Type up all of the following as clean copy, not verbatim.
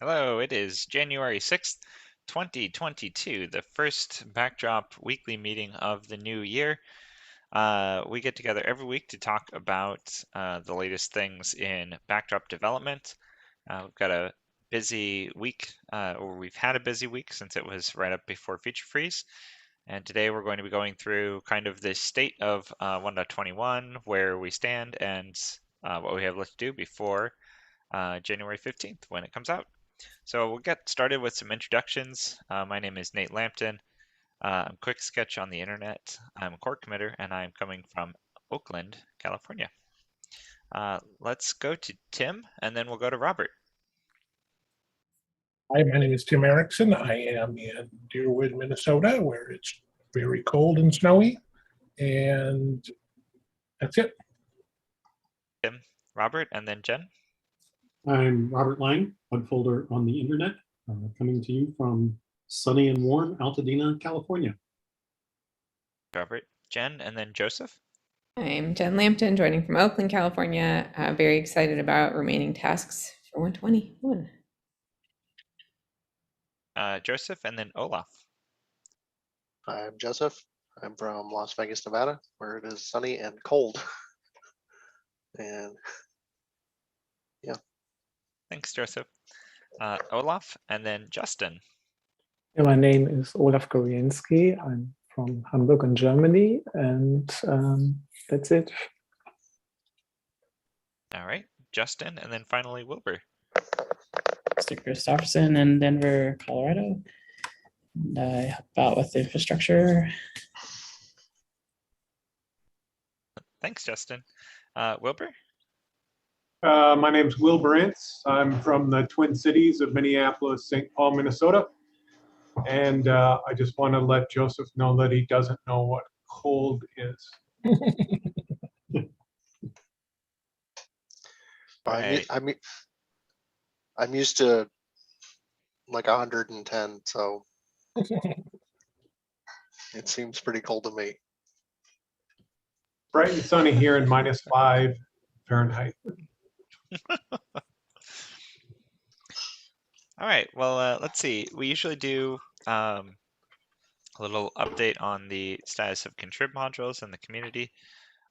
Hello, it is January 6th, 2022, the first Backdrop weekly meeting of the new year. We get together every week to talk about the latest things in Backdrop development. We've got a busy week, or we've had a busy week since it was right up before Feature Freeze. And today we're going to be going through kind of the state of 1.21, where we stand, and what we have left to do before January 15th when it comes out. So we'll get started with some introductions. My name is Nate Lampton. I'm Quick Sketch on the internet. I'm a core committer, and I'm coming from Oakland, California. Let's go to Tim, and then we'll go to Robert. Hi, my name is Tim Erickson. I am in Deerwood, Minnesota, where it's very cold and snowy. And that's it. Tim, Robert, and then Jen. I'm Robert Lang, bug folder on the internet, coming to you from sunny and warm Altadena, California. Robert, Jen, and then Joseph. I'm Jen Lampton, joining from Oakland, California. Very excited about remaining tasks for 121. Joseph, and then Olaf. I'm Joseph. I'm from Las Vegas, Nevada, where it is sunny and cold. And yeah. Thanks, Joseph. Olaf, and then Justin. Yeah, my name is Olaf Gorienski. I'm from Hamburg in Germany, and that's it. All right, Justin, and then finally Wilbur. Mr. Christopherson in Denver, Colorado. And I help out with the infrastructure. Thanks, Justin. Wilbur? My name's Wilbur Ince. I'm from the Twin Cities of Minneapolis, St. Paul, Minnesota. And I just want to let Joseph know that he doesn't know what cold is. I'm used to like 110, so it seems pretty cold to me. Bright and sunny here in -5 Fahrenheit. All right, well, let's see. We usually do a little update on the status of contrib modules in the community.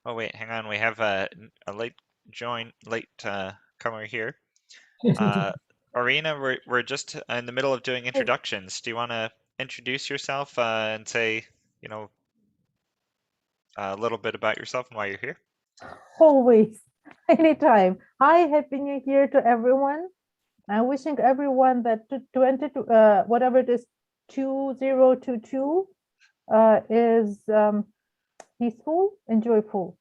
Oh, wait, hang on. We have a late comer here. Arena, we're just in the middle of doing introductions. Do you want to introduce yourself and say, a little bit about yourself and why you're here? Always, anytime. Hi, Happy New Year to everyone. I'm wishing everyone that whatever it is, 2022 is peaceful and joyful.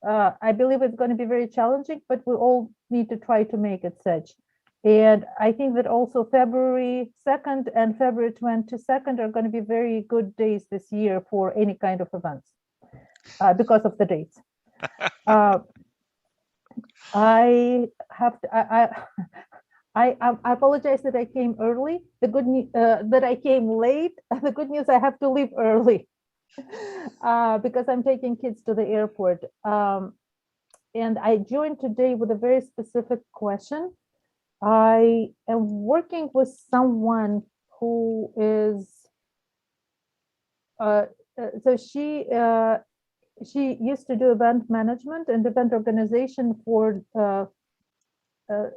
I believe it's going to be very challenging, but we all need to try to make it such. And I think that also February 2nd and February 22nd are going to be very good days this year for any kind of events because of the dates. I apologize that I came early. The good news that I came late. The good news, I have to leave early because I'm taking kids to the airport. And I joined today with a very specific question. I am working with someone who is, so she used to do event management and event organization for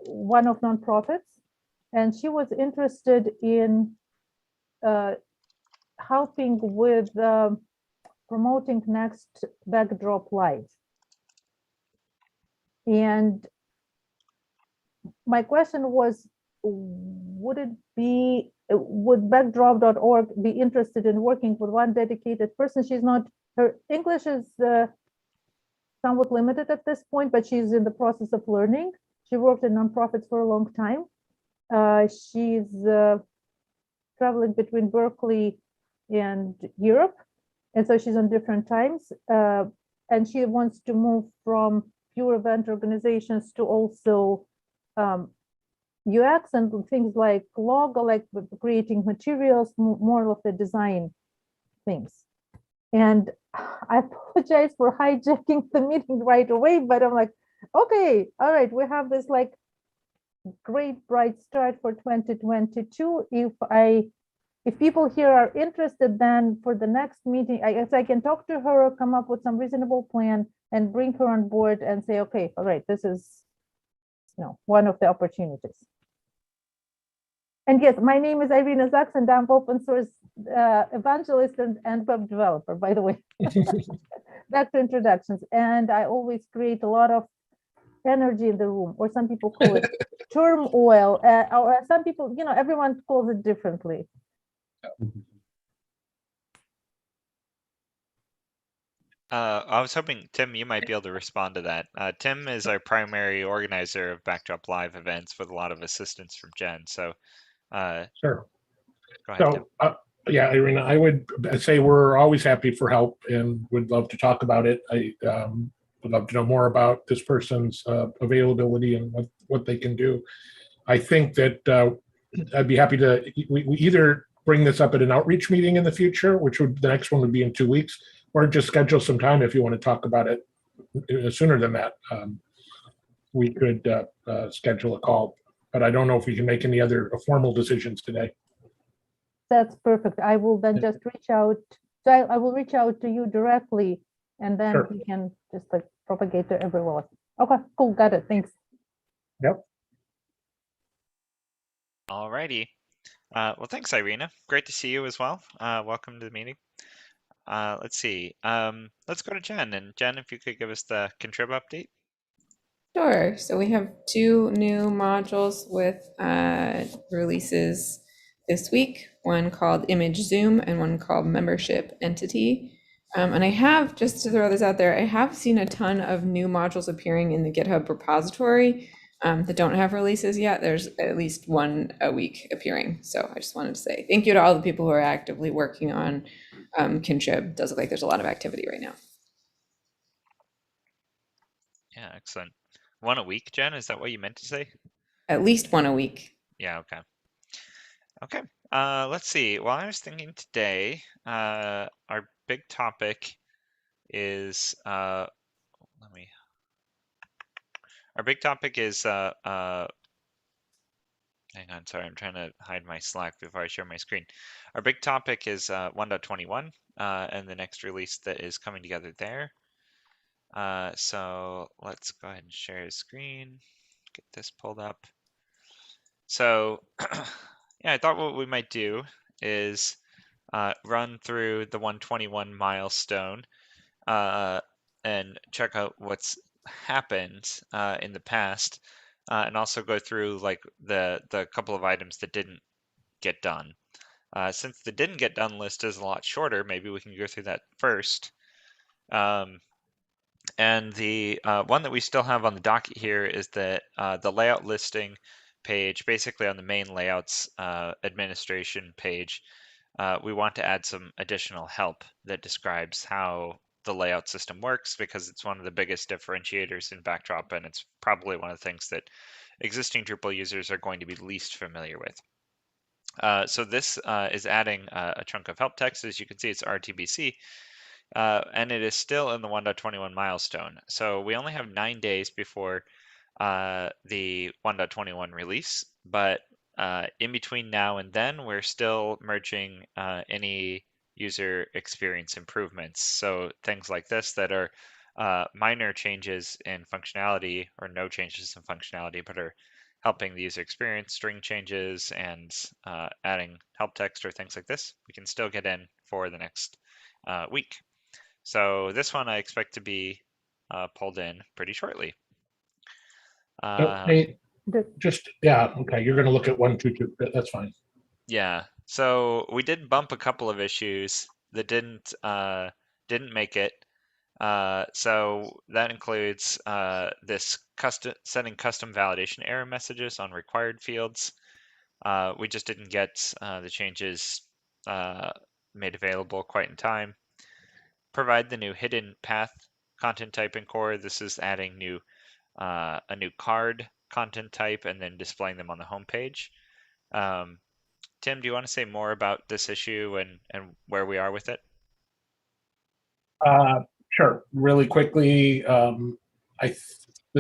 one of nonprofits, and she was interested in helping with promoting Next Backdrop Live. And my question was, would backdrop.org be interested in working with one dedicated person? She's not, her English is somewhat limited at this point, but she's in the process of learning. She worked in nonprofits for a long time. She's traveling between Berkeley and Europe, and so she's on different times. And she wants to move from pure event organizations to also UX and things like logo, like creating materials, more of the design things. And I apologize for hijacking the meeting right away, but I'm like, okay, all right, we have this like great bright start for 2022. If people here are interested, then for the next meeting, I guess I can talk to her, come up with some reasonable plan and bring her on board and say, okay, all right, this is, one of the opportunities. And yes, my name is Irina Zaks, and I'm open source evangelist and web developer, by the way. Back to introductions. And I always create a lot of energy in the room, or some people call it turmoil, or some people, everyone calls it differently. I was hoping, Tim, you might be able to respond to that. Tim is our primary organizer of Backdrop Live events with a lot of assistance from Jen. So Sure. go ahead, Tim. So, yeah, Irina, I would say we're always happy for help and would love to talk about it. I would love to know more about this person's availability and what they can do. I think that I'd be happy to, we either bring this up at an outreach meeting in the future, which would, the next one would be in 2 weeks, or just schedule some time if you want to talk about it sooner than that. We could schedule a call, but I don't know if we can make any other formal decisions today. That's perfect. I will then just reach out. So I will reach out to you directly, and then Sure. we can just like propagate to everyone. Okay, cool. Got it. Thanks. Yep. All righty. Well, thanks, Irina. Great to see you as well. Welcome to the meeting. Let's see. Let's go to Jen. And Jen, if you could give us the contrib update. Sure. So we have 2 new modules with releases this week, one called Image Zoom and one called Membership Entity. And I have, just to throw this out there, I have seen a ton of new modules appearing in the GitHub repository that don't have releases yet. There's at least one a week appearing. So I just wanted to say thank you to all the people who are actively working on contrib. Does look like there's a lot of activity right now. Yeah, excellent. One a week, Jen? Is that what you meant to say? At least one a week. Yeah, okay. Okay, let's see. Well, I was thinking today, our big topic is, our big topic is, hang on, sorry, I'm trying to hide my Slack before I share my screen. Our big topic is 1.21 and the next release that is coming together there. So let's go ahead and share a screen, get this pulled up. So yeah, I thought what we might do is run through the 121 milestone and check out what's happened in the past and also go through like the couple of items that didn't get done. Since the didn't get done list is a lot shorter, maybe we can go through that first. And the one that we still have on the docket here is the layout listing page, basically on the main layouts administration page. We want to add some additional help that describes how the layout system works, because it's one of the biggest differentiators in Backdrop, and it's probably one of the things that existing Drupal users are going to be least familiar with. So this is adding a chunk of help text. As you can see, it's RTBC. And it is still in the 1.21 milestone. So we only have 9 days before the 1.21 release, but in between now and then, we're still merging any user experience improvements. So things like this that are minor changes in functionality or no changes in functionality, but are helping the user experience, string changes, and adding help text or things like this, we can still get in for the next week. So this one I expect to be pulled in pretty shortly. Hey, just, yeah, okay, you're going to look at 1.22. That's fine. Yeah, so we did bump a couple of issues that didn't make it. So that includes this setting custom validation error messages on required fields. We just didn't get the changes made available quite in time. Provide the new hidden path content type in core. This is adding a new card content type and then displaying them on the home page. Tim, do you want to say more about this issue and where we are with it? Sure. Really quickly, I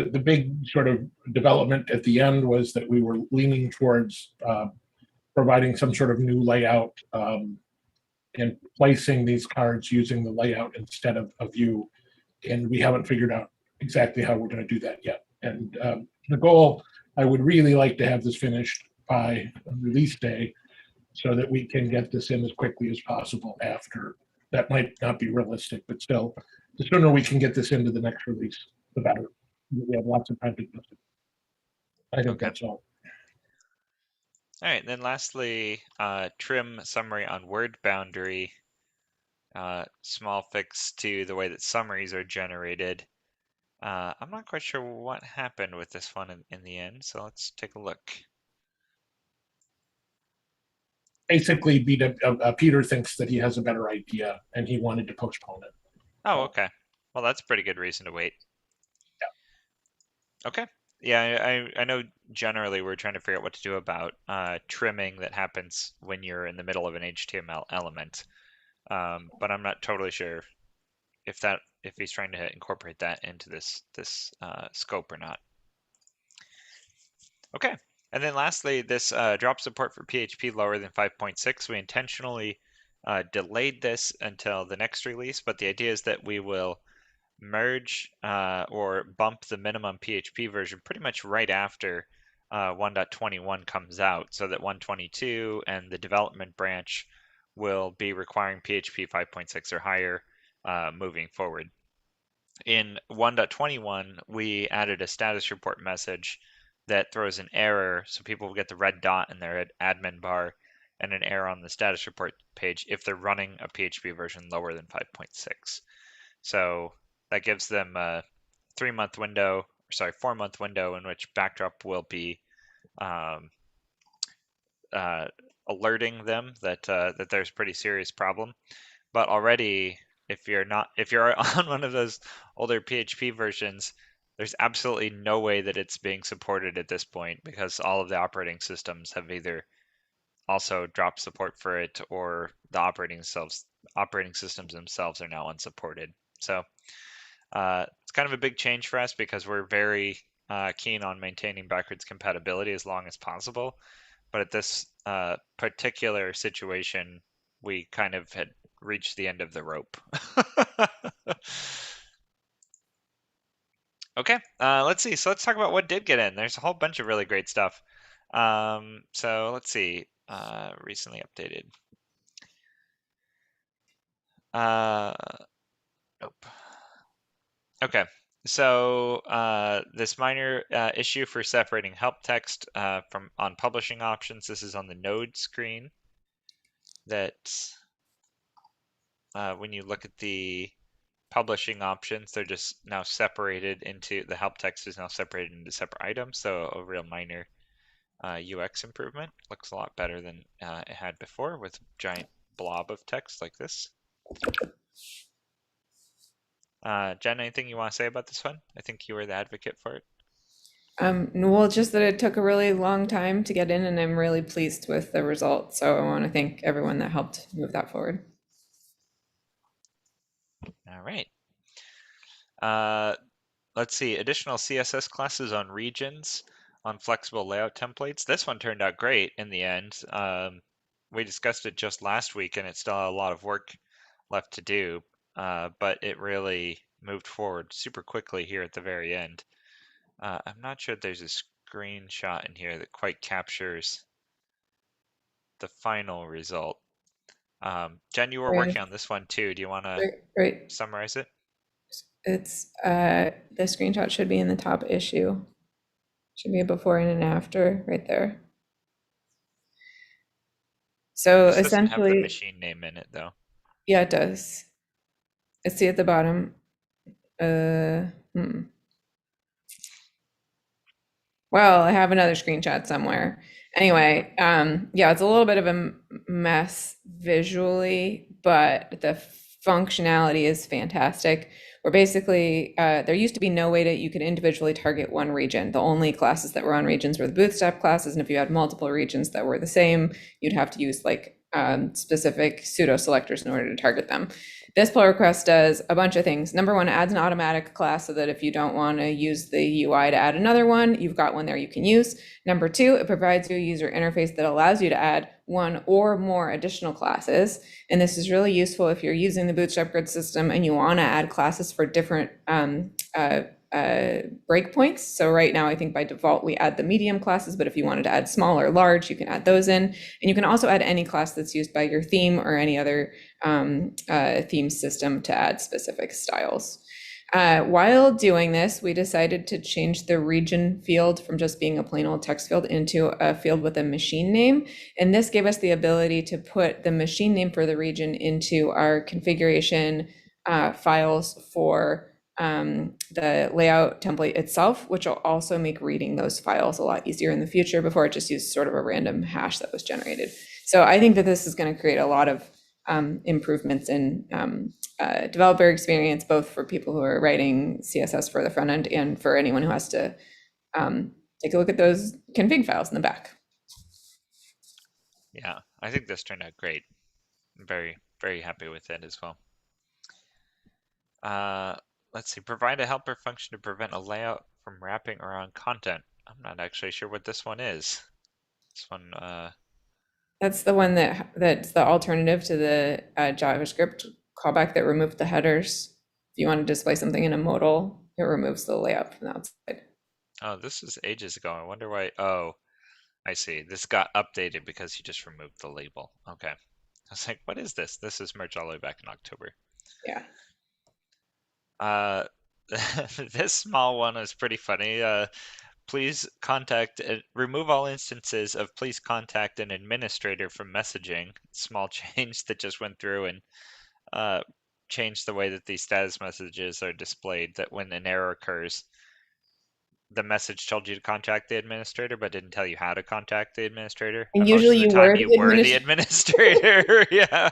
the big sort of development at the end was that we were leaning towards providing some sort of new layout and placing these cards using the layout instead of a view. And we haven't figured out exactly how we're going to do that yet. And the goal, I would really like to have this finished by release day so that we can get this in as quickly as possible after. That might not be realistic, but still, the sooner we can get this into the next release, the better. We have lots of time to do it. I think Okay. that's all. All right, then lastly, trim summary on word boundary. Small fix to the way that summaries are generated. I'm not quite sure what happened with this one in the end, so let's take a look. Basically, Peter thinks that he has a better idea and he wanted to postpone it. Oh, okay. Well, that's a pretty good reason to wait. Yeah. Okay. Yeah, I know generally we're trying to figure out what to do about trimming that happens when you're in the middle of an HTML element. But I'm not totally sure if he's trying to incorporate that into this scope or not. Okay, and then lastly, this drop support for PHP lower than 5.6. We intentionally delayed this until the next release, but the idea is that we will merge or bump the minimum PHP version pretty much right after 1.21 comes out, so that 1.22 and the development branch will be requiring PHP 5.6 or higher moving forward. In 1.21, we added a status report message that throws an error, so people will get the red dot in their admin bar and an error on the status report page if they're running a PHP version lower than 5.6. So that gives them a 4-month window in which Backdrop will be alerting them that there's a pretty serious problem. But already, if you're on one of those older PHP versions, there's absolutely no way that it's being supported at this point, because all of the operating systems have either also dropped support for it, or the operating systems themselves are now unsupported. So it's kind of a big change for us, because we're very keen on maintaining backwards compatibility as long as possible. But at this particular situation, we kind of had reached the end of the rope. Okay, let's see. So let's talk about what did get in. There's a whole bunch of really great stuff. So let's see. Recently updated. Nope. Okay. So this minor issue for separating help text from on publishing options. This is on the node screen. That when you look at the publishing options, they're just now separated into, the help text is now separated into separate items. So a real minor UX improvement. Looks a lot better than it had before, with a giant blob of text like this. Jen, anything you want to say about this one? I think you were the advocate for it. Well, just that it took a really long time to get in, and I'm really pleased with the result. So I want to thank everyone that helped move that forward. All right. Let's see, additional CSS classes on regions, on flexible layout templates. This one turned out great in the end. We discussed it just last week, and it's still a lot of work left to do, but it really moved forward super quickly here at the very end. I'm not sure there's a screenshot in here that quite captures the final result. Jen, you were working on this one too. Do you want to summarize it? It's the screenshot should be in the top issue. Should be a before and an after right there. So this doesn't have the essentially, machine name in it though. Yeah, it does. I see at the bottom. Well, I have another screenshot somewhere. Anyway, yeah, it's a little bit of a mess visually, but the functionality is fantastic. Where basically, there used to be no way that you could individually target one region. The only classes that were on regions were the bootstrap classes, and if you had multiple regions that were the same, you'd have to use like specific pseudo selectors in order to target them. This pull request does a bunch of things. Number one, adds an automatic class so that if you don't want to use the UI to add another one, you've got one there you can use. Number two, it provides you a user interface that allows you to add one or more additional classes. And this is really useful if you're using the Bootstrap grid system and you want to add classes for different breakpoints. So right now, I think by default, we add the medium classes, but if you wanted to add small or large, you can add those in. And you can also add any class that's used by your theme or any other theme system to add specific styles. While doing this, we decided to change the region field from just being a plain old text field into a field with a machine name. And this gave us the ability to put the machine name for the region into our configuration files for the layout template itself, which will also make reading those files a lot easier in the future. Before, it just used sort of a random hash that was generated. So I think that this is going to create a lot of improvements in developer experience, both for people who are writing CSS for the front end and for anyone who has to take a look at those config files in the back. Yeah, I think this turned out great. I'm very, very happy with it as well. Let's see, provide a helper function to prevent a layout from wrapping around content. I'm not actually sure what this one is. This one, That's the one that's the alternative to the JavaScript callback that removed the headers. If you want to display something in a modal, it removes the layout from the outside. oh, this was ages ago. I wonder why. Oh, I see. This got updated because you just removed the label. Okay. I was like, what is this? This is merged all the way back in October. Yeah. This small one is pretty funny. Please contact, remove all instances of please contact an administrator from messaging. Small change that just went through and changed the way that these status messages are displayed, that when an error occurs, the message told you to contact the administrator, but didn't tell you how to contact the administrator. And most usually of the you time were you the were the administrator. Yeah.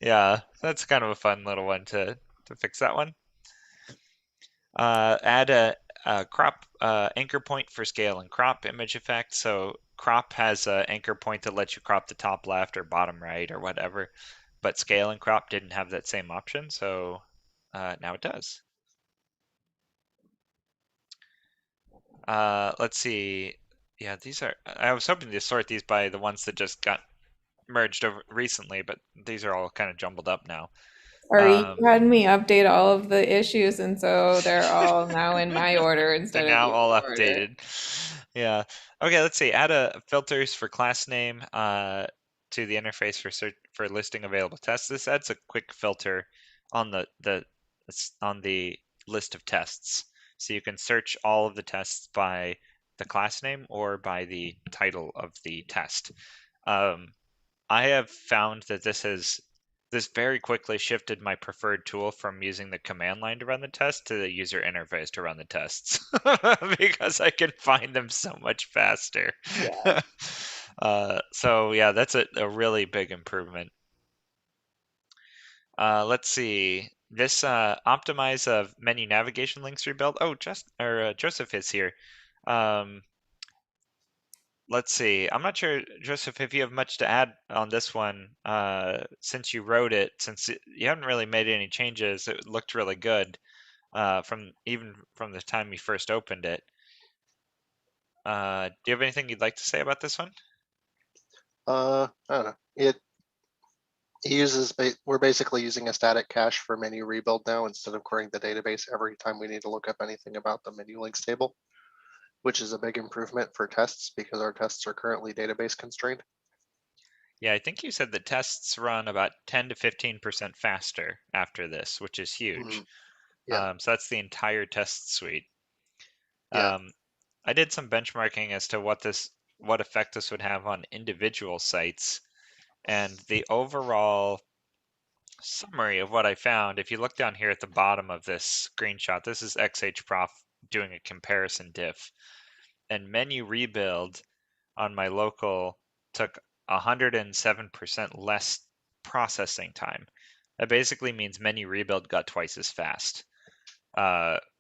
Yeah, that's kind of a fun little one to fix that one. Add a crop anchor point for scale and crop image effect. So crop has an anchor point that lets you crop the top left or bottom right or whatever, but scale and crop didn't have that same option, so now it does. Let's see. Yeah, these are, I was hoping to sort these by the ones that just got merged over recently, but these are all kind of jumbled up now. Sorry, you had me update all of the issues, and so they're all now in my order instead They're now of all your order. updated. Yeah. Okay, let's see. Add a filters for class name to the interface for listing available tests. This adds a quick filter on the list of tests. So you can search all of the tests by the class name or by the title of the test. I have found that this very quickly shifted my preferred tool from using the command line to run the test to the user interface to run the tests because I can find them so much faster. Yeah. So yeah, that's a really big improvement. Let's see. This optimize of menu navigation links rebuild. Oh, Joseph is here. Let's see. I'm not sure, Joseph, if you have much to add on this one, since you wrote it, since you haven't really made any changes. It looked really good from the time you first opened it. Do you have anything you'd like to say about this one? I don't know. We're basically using a static cache for menu rebuild now instead of querying the database every time we need to look up anything about the menu links table, which is a big improvement for tests because our tests are currently database constrained. Yeah, I think you said the tests run about 10 to 15% faster after this, which is huge. Mm-hmm. Yeah. So that's the entire test suite. Yeah. I did some benchmarking as to what effect this would have on individual sites. And the overall summary of what I found, if you look down here at the bottom of this screenshot, this is XHProf doing a comparison diff. And menu rebuild on my local took 107% less processing time. That basically means menu rebuild got twice as fast,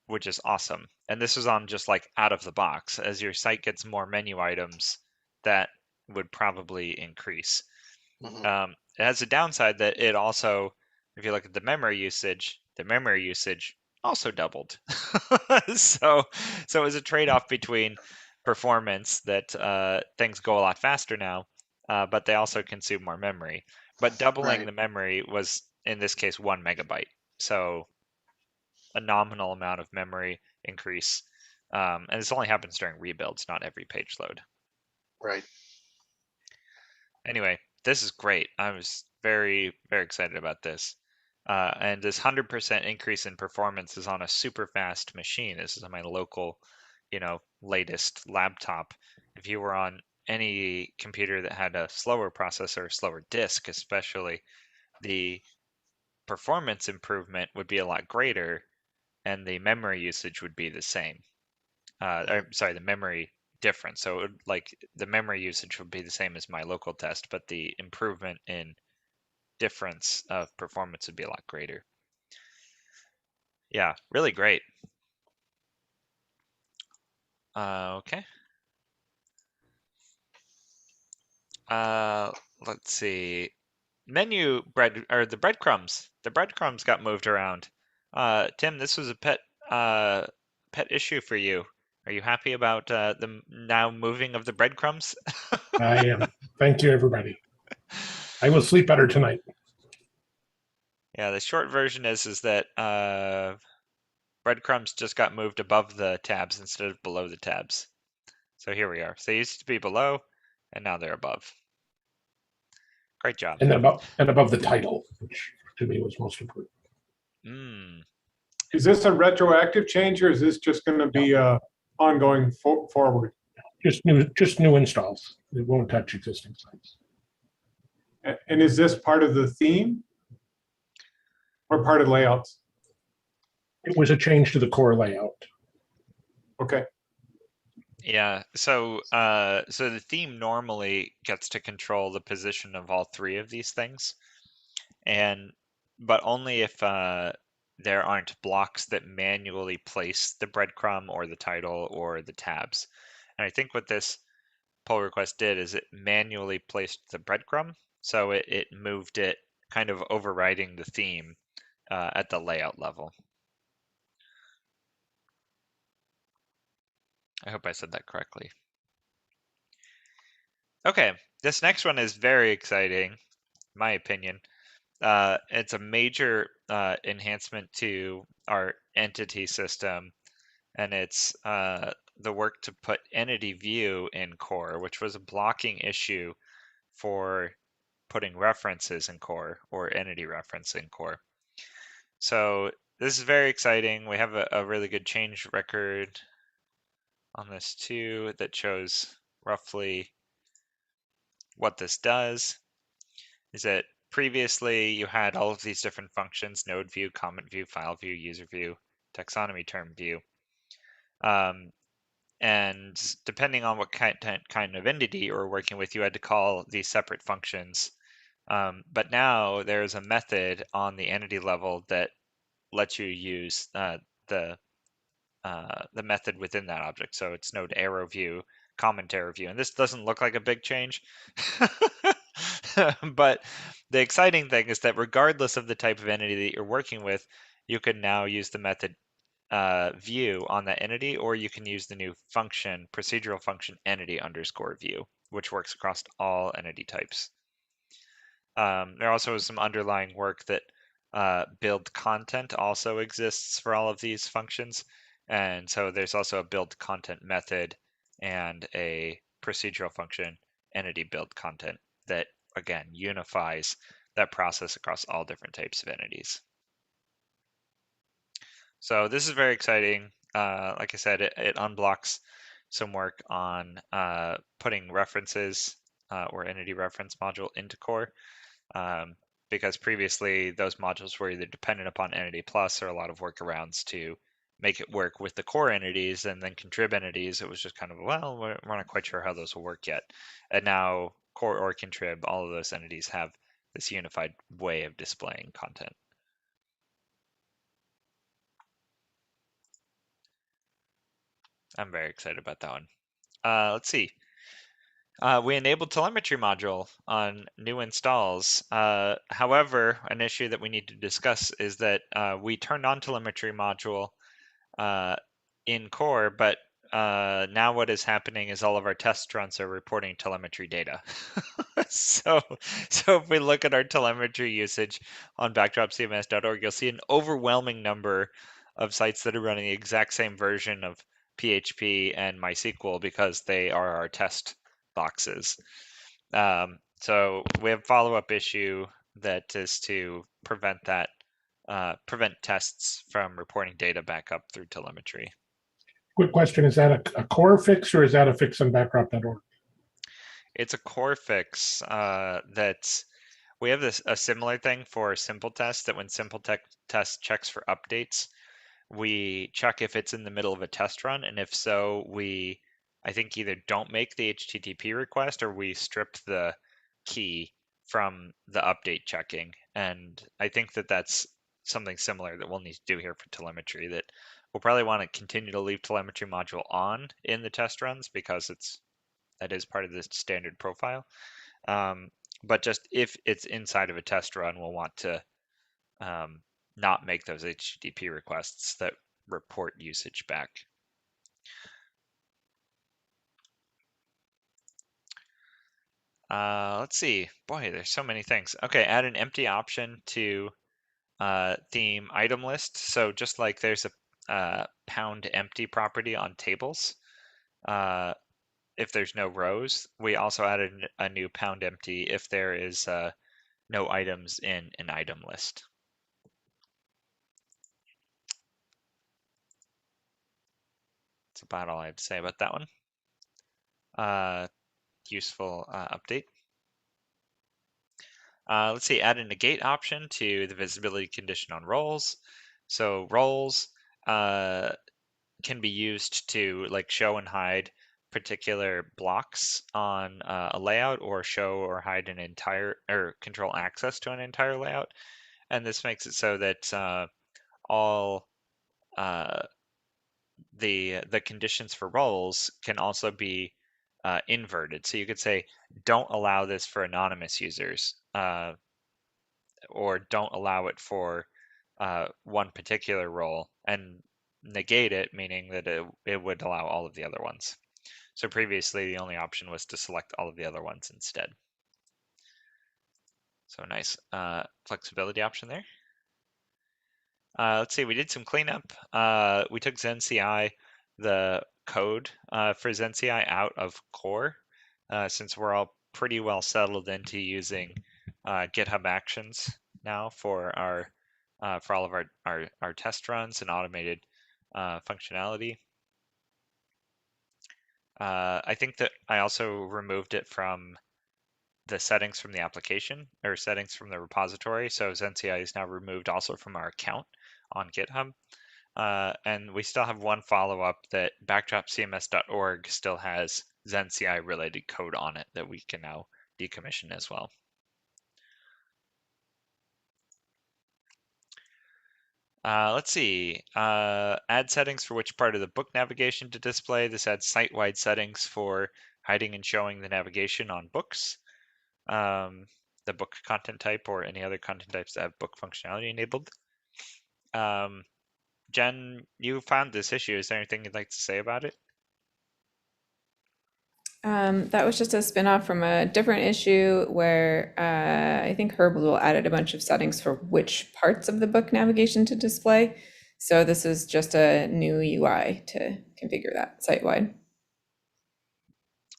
which is awesome. And this is on just like out of the box. As your site gets more menu items, that would probably increase. It has a downside that it also, if you look at the memory usage also doubled. so it was a trade-off between performance that things go a lot faster now, but they also consume more memory. But doubling Right. the memory was, in this case, 1 megabyte. So a nominal amount of memory increase. And this only happens during rebuilds, not every page load. Right. Anyway, this is great. I was very, very excited about this. And this 100% increase in performance is on a super fast machine. This is on my local, latest laptop. If you were on any computer that had a slower processor, a slower disk, especially, the performance improvement would be a lot greater, and the memory usage would be the same. The memory difference. So like the memory usage would be the same as my local test, but the improvement in difference of performance would be a lot greater. Yeah, really great. Okay. Let's see. Menu bread or the breadcrumbs. The breadcrumbs got moved around. Tim, this was a pet issue for you. Are you happy about the now moving of the breadcrumbs? I am. Thank you, everybody. I will sleep better tonight. Yeah, the short version is that breadcrumbs just got moved above the tabs instead of below the tabs. So here we are. So they used to be below, and now they're above. Great job. And above the title, which to me was most important. Is this a retroactive change, or is this just going to be ongoing forward? Just new installs. It won't touch existing sites. And is this part of the theme or part of layouts? It was a change to the core layout. Okay. Yeah, so the theme normally gets to control the position of all three of these things, but only if there aren't blocks that manually place the breadcrumb or the title or the tabs. And I think what this pull request did is it manually placed the breadcrumb, so it moved it, kind of overriding the theme at the layout level. I hope I said that correctly. Okay, this next one is very exciting, in my opinion. It's a major enhancement to our entity system, and it's the work to put entity view in core, which was a blocking issue for putting references in core or entity reference in core. So this is very exciting. We have a really good change record on this too that shows roughly what this does. Is that previously you had all of these different functions: node view, comment view, file view, user view, taxonomy term view. And depending on what kind of entity you were working with, you had to call these separate functions. But now there's a method on the entity level that lets you use the method within that object. So it's node arrow view, comment arrow view. And this doesn't look like a big change. But the exciting thing is that regardless of the type of entity that you're working with, you can now use the method view on that entity, or you can use the new function, procedural function entity underscore view, which works across all entity types. There also is some underlying work that build content also exists for all of these functions. And so there's also a build content method and a procedural function entity build content that, again, unifies that process across all different types of entities. So this is very exciting. Like I said, it unblocks some work on putting references or entity reference module into core, because previously those modules were either dependent upon entity plus or a lot of workarounds to make it work with the core entities, and then contrib entities, it was just kind of, well, we're not quite sure how those will work yet. And now core or contrib, all of those entities have this unified way of displaying content. I'm very excited about that one. Let's see. We enabled telemetry module on new installs. However, an issue that we need to discuss is that we turned on telemetry module in core, but now what is happening is all of our test runs are reporting telemetry data. so if we look at our telemetry usage on backdropcms.org, you'll see an overwhelming number of sites that are running the exact same version of PHP and MySQL because they are our test boxes. So we have a follow-up issue that is to prevent that, prevent tests from reporting data back up through telemetry. Quick question, is that a core fix or is that a fix on backdrop.org? It's a core fix that we have a similar thing for simple test, that when simple test checks for updates, we check if it's in the middle of a test run, and if so, we, I think, either don't make the HTTP request or we strip the key from the update checking. And I think that that's something similar that we'll need to do here for telemetry, that we'll probably want to continue to leave telemetry module on in the test runs because that is part of the standard profile. But just if it's inside of a test run, we'll want to not make those HTTP requests that report usage back. Let's see. Boy, there's so many things. Okay, add an empty option to theme item list. So just like there's a pound empty property on tables, if there's no rows, we also added a new pound empty if there is no items in an item list. That's about all I have to say about that one. Useful update. Let's see, add a negate option to the visibility condition on roles. So roles can be used to like show and hide particular blocks on a layout, or show or hide an entire, or control access to an entire layout. And this makes it so that all the conditions for roles can also be inverted. So you could say, don't allow this for anonymous users, or don't allow it for one particular role, and negate it, meaning that it would allow all of the other ones. So previously, the only option was to select all of the other ones instead. So nice flexibility option there. Let's see, we did some cleanup. We took ZenCI, the code for ZenCI, out of core, since we're all pretty well settled into using GitHub Actions now for all of our test runs and automated functionality. I think that I also removed it from the settings from the application, or settings from the repository. So ZenCI is now removed also from our account on GitHub. And we still have one follow-up that backdropcms.org still has ZenCI related code on it that we can now decommission as well. Let's see, add settings for which part of the book navigation to display. This adds site-wide settings for hiding and showing the navigation on books, the book content type, or any other content types that have book functionality enabled. Jen, you found this issue. Is there anything you'd like to say about it? That was just a spin-off from a different issue where I think Herbal added a bunch of settings for which parts of the book navigation to display. So this is just a new UI to configure that site-wide.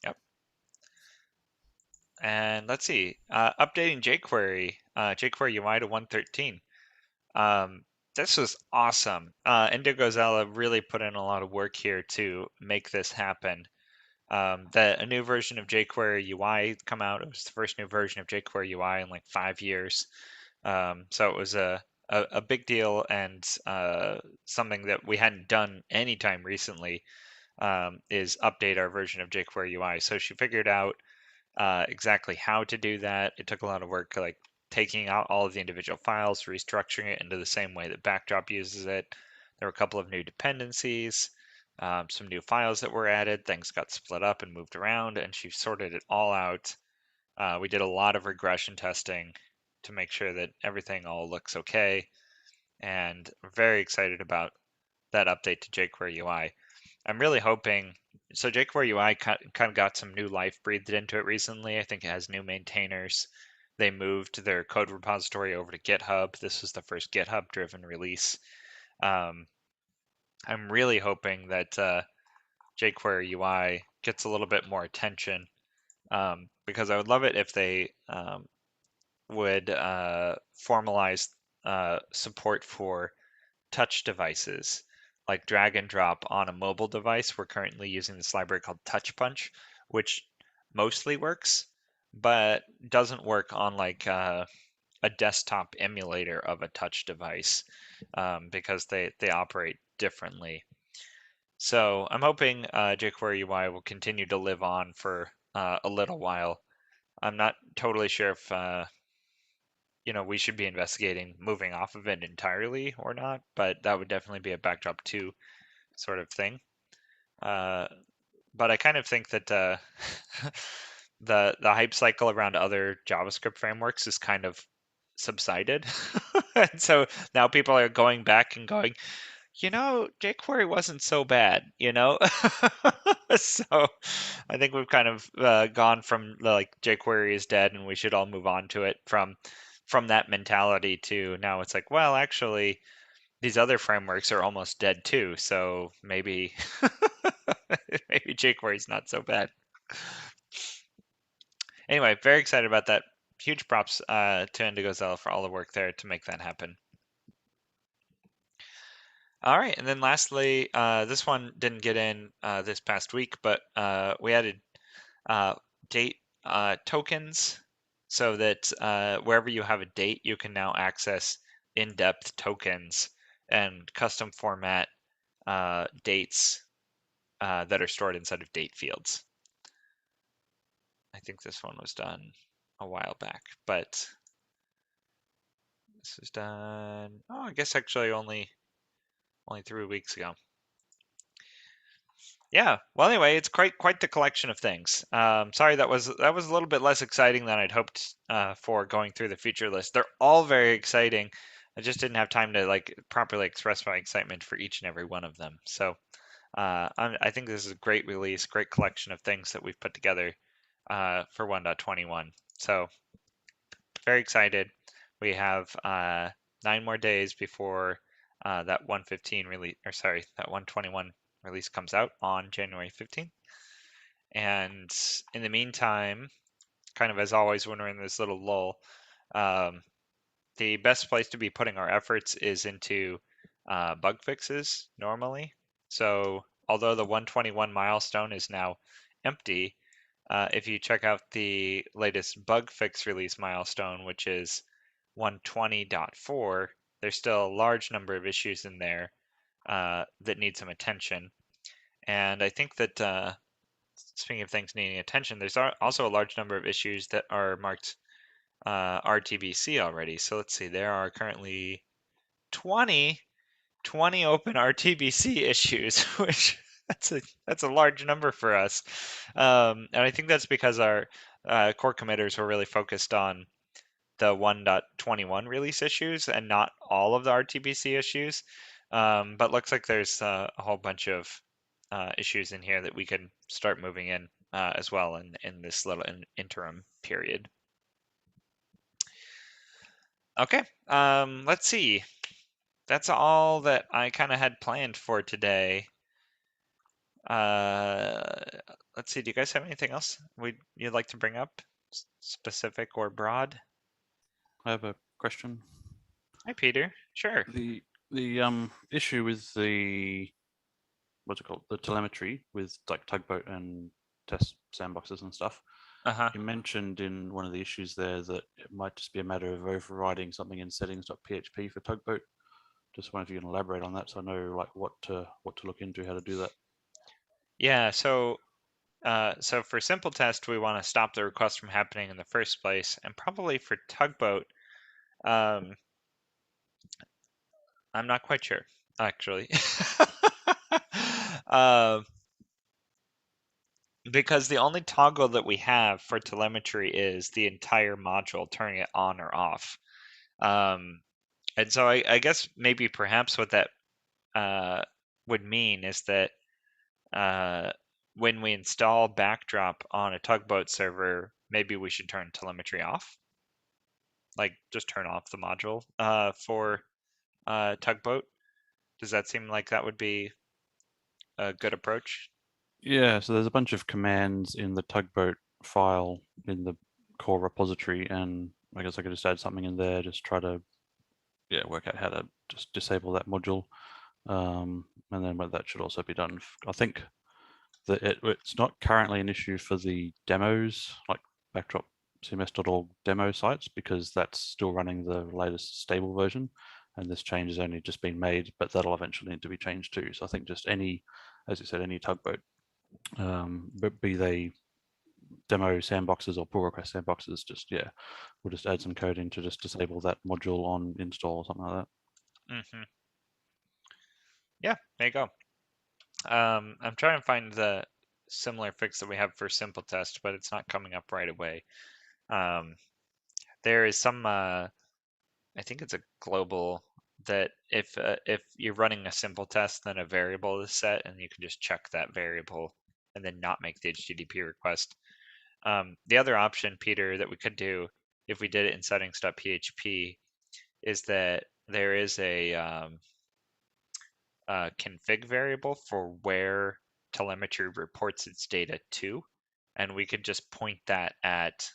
Yep. And let's see, updating jQuery, jQuery UI to 1.13. This was awesome. Indigo Zella really put in a lot of work here to make this happen. A new version of jQuery UI come out. It was the first new version of jQuery UI in like 5 years. So it was a big deal, and something that we hadn't done anytime recently is update our version of jQuery UI. So she figured out exactly how to do that. It took a lot of work, like taking out all of the individual files, restructuring it into the same way that Backdrop uses it. There were a couple of new dependencies. some new files that were added, things got split up and moved around, and she sorted it all out. We did a lot of regression testing to make sure that everything all looks okay, and I'm very excited about that update to jQuery UI. I'm really hoping, so jQuery UI kind of got some new life breathed into it recently. I think it has new maintainers. They moved their code repository over to GitHub. This was the first GitHub-driven release. I'm really hoping that jQuery UI gets a little bit more attention, because I would love it if they would formalize support for touch devices, like drag and drop on a mobile device. We're currently using this library called Touch Punch, which mostly works, but doesn't work on like a desktop emulator of a touch device, because they operate differently. So I'm hoping jQuery UI will continue to live on for a little while. I'm not totally sure if we should be investigating moving off of it entirely or not, but that would definitely be a backdrop 2 sort of thing. But I kind of think that the hype cycle around other JavaScript frameworks is kind of subsided. And so now people are going back and going, jQuery wasn't so bad, So I think we've kind of gone from like jQuery is dead and we should all move on to it from that mentality to now it's like, well, actually, these other frameworks are almost dead too, so maybe maybe jQuery is not so bad. Anyway, very excited about that. Huge props to IndigoZella for all the work there to make that happen. All right, and then lastly, this one didn't get in this past week, but we added date tokens so that wherever you have a date, you can now access in-depth tokens and custom format dates that are stored inside of date fields. I think this one was done a while back, but this was done, I guess actually only 3 weeks ago. Yeah. Well, anyway, it's quite the collection of things. Sorry, that was a little bit less exciting than I'd hoped for going through the feature list. They're all very exciting. I just didn't have time to like properly express my excitement for each and every one of them. So I think this is a great release, great collection of things that we've put together for 1.21. So very excited. We have 9 more days before that 115 release, or sorry, that 121 release comes out on January 15th. And in the meantime, kind of as always when we're in this little lull, the best place to be putting our efforts is into bug fixes normally. So although the 121 milestone is now empty, if you check out the latest bug fix release milestone, which is 120.4, there's still a large number of issues in there that need some attention. And I think that speaking of things needing attention, there's also a large number of issues that are marked RTBC already. So let's see, there are currently 20 open RTBC issues, which that's a large number for us. And I think that's because our core committers were really focused on the 1.21 release issues and not all of the RTBC issues. But looks like there's a whole bunch of issues in here that we can start moving in as well in this little interim period. Okay, let's see. That's all that I kind of had planned for today. Let's see, do you guys have anything else you'd like to bring up, specific or broad? I have a question. Hi, Peter. Sure. The issue with the what's it called, the telemetry with like Tugboat and test sandboxes and stuff. You mentioned in one of the issues there that it might just be a matter of overriding something in settings.php for Tugboat. Just wonder if you can elaborate on that, so I know like what to look into, how to do that. Yeah. So for simple test, we want to stop the request from happening in the first place, and probably for Tugboat, I'm not quite sure actually. Because the only toggle that we have for telemetry is the entire module, turning it on or off. And so I guess maybe perhaps what that would mean is that when we install Backdrop on a Tugboat server, maybe we should turn telemetry off. Like just turn off the module for Tugboat. Does that seem like that would be a good approach? Yeah, so there's a bunch of commands in the Tugboat file in the core repository, and I guess I could just add something in there, just try to work out how to just disable that module. And then that should also be done. I think that it's not currently an issue for the demos, like backdrop cms.org demo sites, because that's still running the latest stable version, and this change has only just been made, but that'll eventually need to be changed too. So I think just any, as you said, any Tugboat, be they demo sandboxes or pull request sandboxes, we'll just add some code in to just disable that module on install or something like that. Mm-hmm. Yeah, there you go. I'm trying to find the similar fix that we have for simple test, but it's not coming up right away. There is some, I think it's a global that if you're running a simple test, then a variable is set, and you can just check that variable and then not make the HTTP request. The other option, Peter, that we could do if we did it in settings.php is that there is a config variable for where telemetry reports its data to, and we could just point that at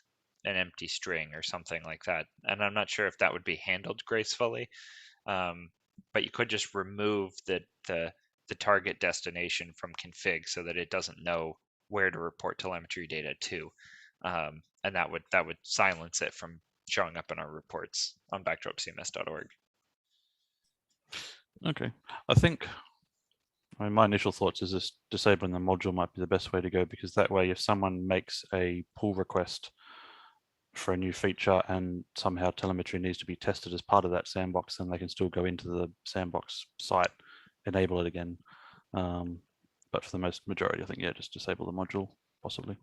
an empty string or something like that. And I'm not sure if that would be handled gracefully, but you could just remove the target destination from config so that it doesn't know where to report telemetry data to, and that would silence it from showing up in our reports on backdropcms.org. Okay, I think my initial thoughts is just disabling the module might be the best way to go, because that way if someone makes a pull request for a new feature and somehow telemetry needs to be tested as part of that sandbox, then they can still go into the sandbox site, enable it again. But for the most majority, I think, just disable the module, possibly.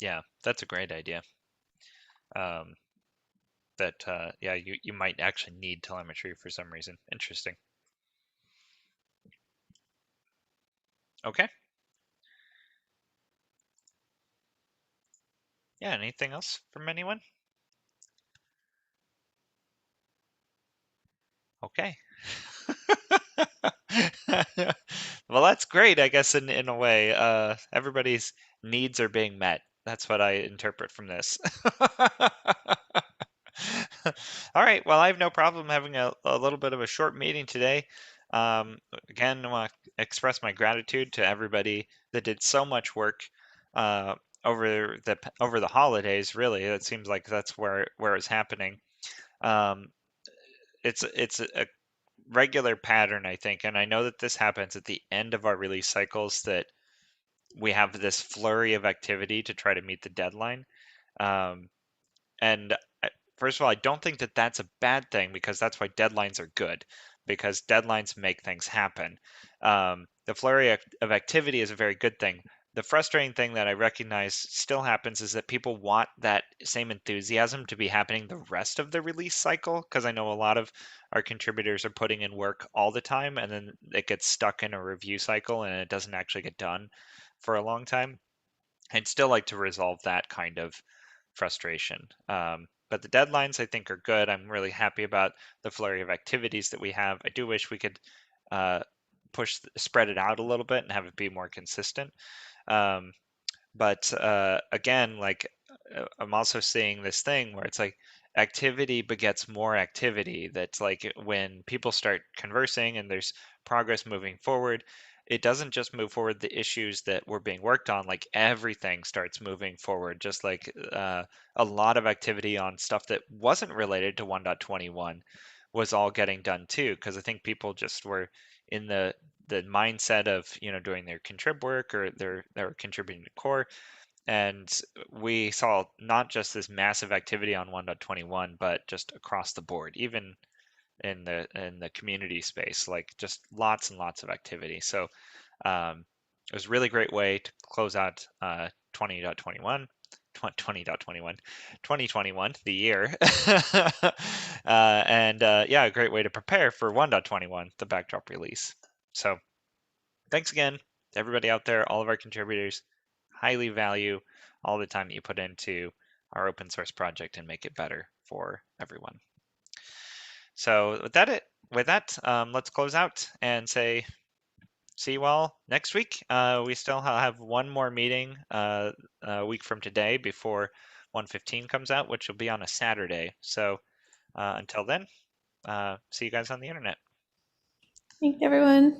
Yeah, that's a great idea. You might actually need telemetry for some reason. Interesting. Okay. Yeah, anything else from anyone? Okay. Well, that's great, I guess, in a way. Everybody's needs are being met. That's what I interpret from this. All right. Well, I have no problem having a little bit of a short meeting today. Again, I want to express my gratitude to everybody that did so much work over the holidays. Really, it seems like that's where it's happening. It's a regular pattern, I think, and I know that this happens at the end of our release cycles, that we have this flurry of activity to try to meet the deadline. And first of all, I don't think that that's a bad thing, because that's why deadlines are good, because deadlines make things happen. The flurry of activity is a very good thing. The frustrating thing that I recognize still happens is that people want that same enthusiasm to be happening the rest of the release cycle, because I know a lot of our contributors are putting in work all the time, and then it gets stuck in a review cycle and it doesn't actually get done for a long time. I'd still like to resolve that kind of frustration. But the deadlines, I think, are good. I'm really happy about the flurry of activities that we have. I do wish we could spread it out a little bit and have it be more consistent. But again, like I'm also seeing this thing where it's like activity begets more activity. That's like when people start conversing and there's progress moving forward, it doesn't just move forward the issues that were being worked on, like everything starts moving forward, just like a lot of activity on stuff that wasn't related to 1.21 was all getting done too, because I think people just were in the mindset of doing their contrib work, or they're contributing to core, and we saw not just this massive activity on 1.21, but just across the board, even in the community space, like just lots and lots of activity. So It was a really great way to close out 20.21, 2021, the year. Yeah, a great way to prepare for 1.21, the backdrop release. So thanks again to everybody out there, all of our contributors. Highly value all the time that you put into our open source project and make it better for everyone. So with that, let's close out and say see you all next week. We still have one more meeting a week from today before 1:15 comes out, which will be on a Saturday. So until then, see you guys on the internet. Thanks, everyone.